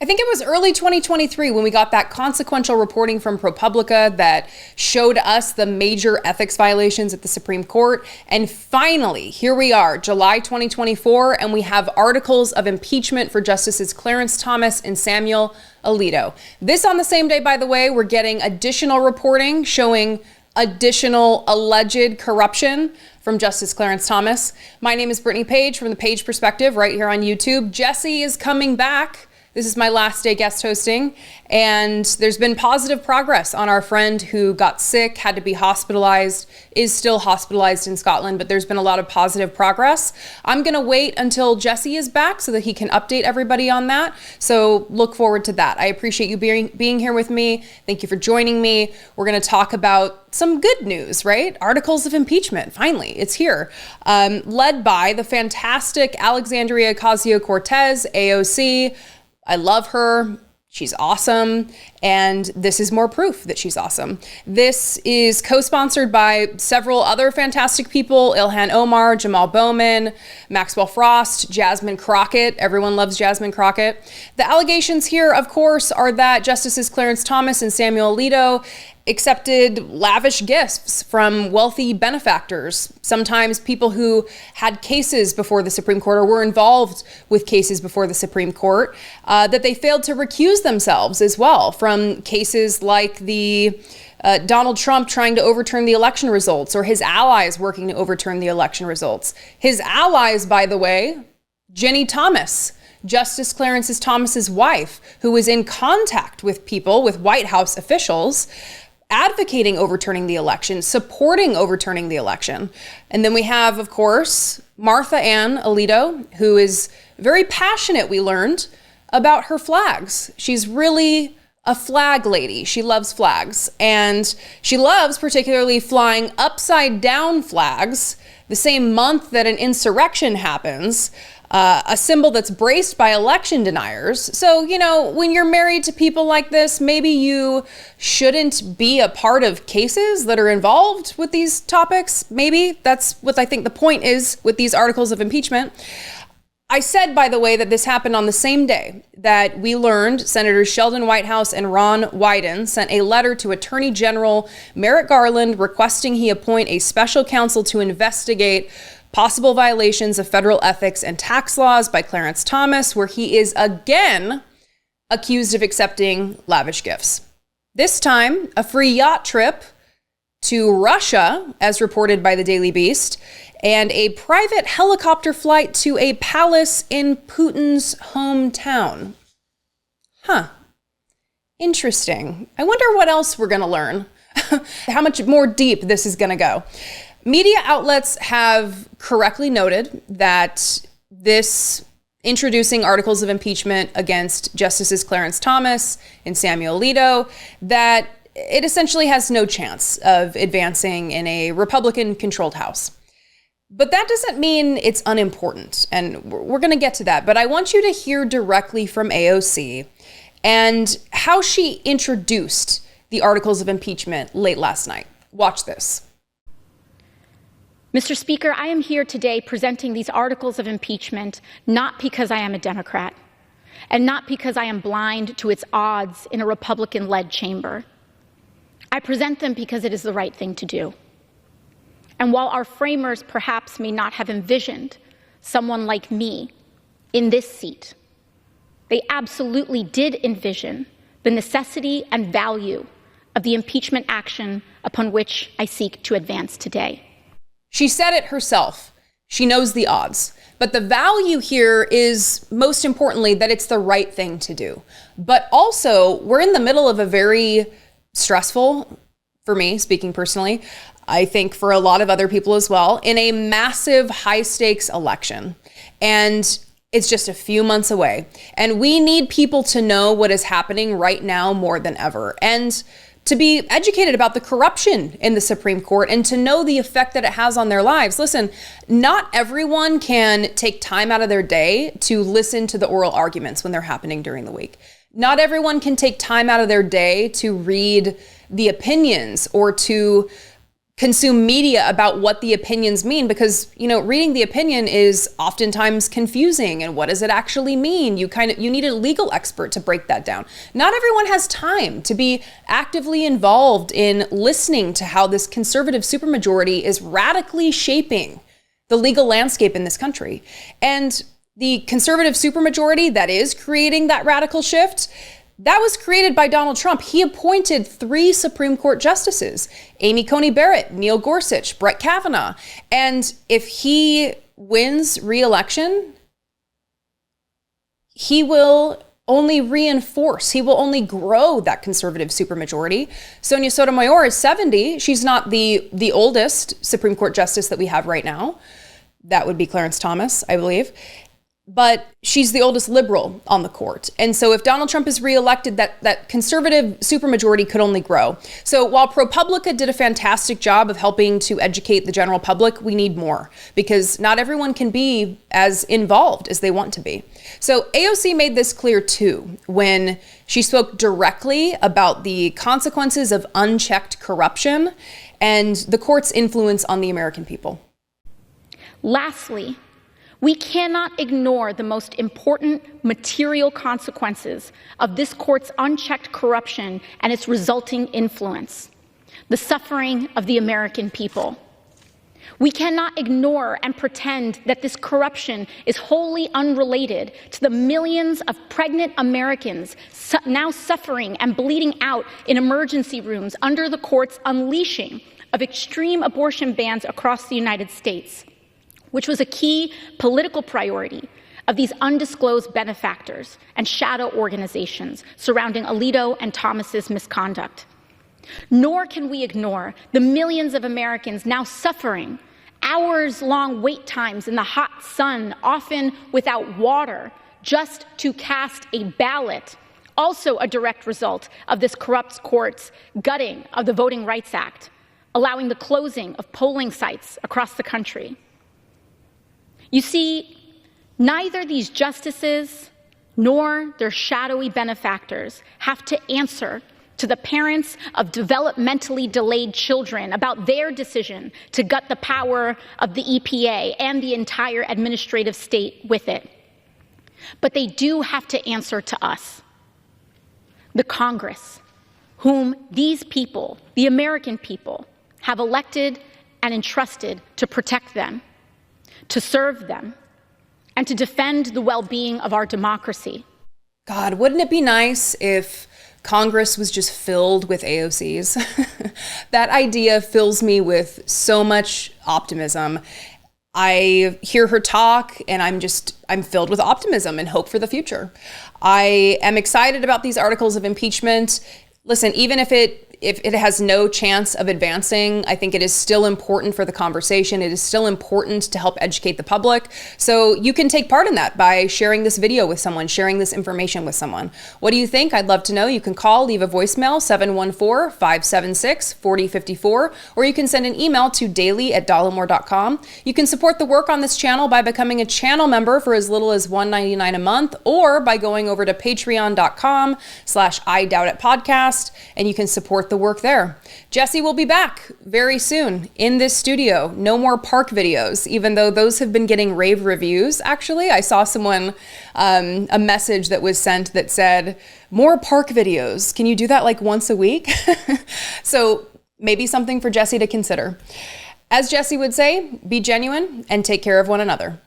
I think it was early 2023 when we got that consequential reporting from ProPublica that showed us the major ethics violations at the Supreme Court. And finally, here we are, July 2024, and we have articles of impeachment for Justices Clarence Thomas and Samuel Alito. This on the same day, by the way, we're getting additional reporting showing additional alleged corruption from Justice Clarence Thomas. My name is Brittany Page from The Page Perspective right here on YouTube. Jesse is coming back. This is my last day guest hosting, and there's been positive progress on our friend who got sick, had to be hospitalized, is still hospitalized in Scotland, but there's been a lot of positive progress. I'm gonna wait until Jesse is back so that he can update everybody on that. So look forward to that. I appreciate you being here with me. Thank you for joining me. We're gonna talk about some good news, right? Articles of impeachment, finally, it's here. Led by the fantastic Alexandria Ocasio-Cortez, AOC. I love her. She's awesome. And this is more proof that she's awesome. This is co-sponsored by several other fantastic people: Ilhan Omar, Jamal Bowman, Maxwell Frost, Jasmine Crockett. Everyone loves Jasmine Crockett. The allegations here, of course, are that Justices Clarence Thomas and Samuel Alito accepted lavish gifts from wealthy benefactors, sometimes people who had cases before the Supreme Court or were involved with cases before the Supreme Court, that they failed to recuse themselves as well from cases like the Donald Trump trying to overturn the election results, or his allies working to overturn the election results. His allies, by the way, Ginny Thomas, Justice Clarence Thomas's wife, who was in contact with people, with White House officials, advocating overturning the election, supporting overturning the election. And then we have, of course, Martha Ann Alito, who is very passionate, we learned, about her flags. She's really a flag lady. She loves flags. And she loves particularly flying upside down flags the same month that an insurrection happens, a symbol that's braced by election deniers. So, you know, when you're married to people like this, maybe you shouldn't be a part of cases that are involved with these topics. Maybe that's what I think the point is with these articles of impeachment. I said, by the way, that this happened on the same day that we learned Senators Sheldon Whitehouse and Ron Wyden sent a letter to Attorney General Merrick Garland requesting he appoint a special counsel to investigate possible violations of federal ethics and tax laws by Clarence Thomas, where he is again accused of accepting lavish gifts. This time, a free yacht trip to Russia, as reported by the Daily Beast, and a private helicopter flight to a palace in Putin's hometown. Interesting. I wonder what else we're gonna learn. How much more deep this is gonna go. Media outlets have correctly noted that this introducing articles of impeachment against Justices Clarence Thomas and Samuel Alito, that it essentially has no chance of advancing in a Republican-controlled House. But that doesn't mean it's unimportant, and we're going to get to that. But I want you to hear directly from AOC and how she introduced the articles of impeachment late last night. Watch this. Mr. Speaker, I am here today presenting these articles of impeachment not because I am a Democrat and not because I am blind to its odds in a Republican-led chamber. I present them because it is the right thing to do. And while our framers perhaps may not have envisioned someone like me in this seat, they absolutely did envision the necessity and value of the impeachment action upon which I seek to advance today. She said it herself. She knows the odds. But the value here is, most importantly, that it's the right thing to do. But also, we're in the middle of a very stressful, for me, speaking personally, I think for a lot of other people as well, in a massive high-stakes election. And it's just a few months away. And we need people to know what is happening right now more than ever. And to be educated about the corruption in the Supreme Court and to know the effect that it has on their lives. Listen, not everyone can take time out of their day to listen to the oral arguments when they're happening during the week. Not everyone can take time out of their day to read the opinions or to consume media about what the opinions mean, because, reading the opinion is oftentimes confusing. And what does it actually mean? You need a legal expert to break that down. Not everyone has time to be actively involved in listening to how this conservative supermajority is radically shaping the legal landscape in this country. And the conservative supermajority that is creating that radical shift, that was created by Donald Trump. He appointed 3 Supreme Court justices: Amy Coney Barrett, Neil Gorsuch, Brett Kavanaugh. And if he wins re-election, he will only reinforce, he will only grow that conservative supermajority. Sonia Sotomayor is 70. She's not the oldest Supreme Court justice that we have right now. That would be Clarence Thomas, I believe. But she's the oldest liberal on the court. And so if Donald Trump is reelected, that conservative supermajority could only grow. So while ProPublica did a fantastic job of helping to educate the general public, we need more, because not everyone can be as involved as they want to be. So AOC made this clear too, when she spoke directly about the consequences of unchecked corruption and the court's influence on the American people. Lastly, we cannot ignore the most important material consequences of this court's unchecked corruption and its resulting influence: the suffering of the American people. We cannot ignore and pretend that this corruption is wholly unrelated to the millions of pregnant Americans now suffering and bleeding out in emergency rooms under the court's unleashing of extreme abortion bans across the United States, which was a key political priority of these undisclosed benefactors and shadow organizations surrounding Alito and Thomas's misconduct. Nor can we ignore the millions of Americans now suffering hours-long wait times in the hot sun, often without water, just to cast a ballot, also a direct result of this corrupt court's gutting of the Voting Rights Act, allowing the closing of polling sites across the country. You see, neither these justices nor their shadowy benefactors have to answer to the parents of developmentally delayed children about their decision to gut the power of the EPA and the entire administrative state with it. But they do have to answer to us, the Congress, whom these people, the American people, have elected and entrusted to protect them, to serve them, and to defend the well-being of our democracy. God, wouldn't it be nice if Congress was just filled with AOCs? That idea fills me with so much optimism. I hear her talk and I'm filled with optimism and hope for the future. I am excited about these articles of impeachment. Listen, even if it has no chance of advancing, I think it is still important for the conversation. It is still important to help educate the public. So you can take part in that by sharing this video with someone, sharing this information with someone. What do you think? I'd love to know. You can call, leave a voicemail, 714-576-4054, or you can send an email to daily@dollemore.com. You can support the work on this channel by becoming a channel member for as little as $1.99 a month, or by going over to patreon.com/IDoubtItPodcast, and you can support the work there. Jesse will be back very soon in this studio. No more park videos, even though those have been getting rave reviews. Actually, I saw someone, a message that was sent that said, more park videos. Can you do that like once a week? So maybe something for Jesse to consider. As Jesse would say, be genuine and take care of one another.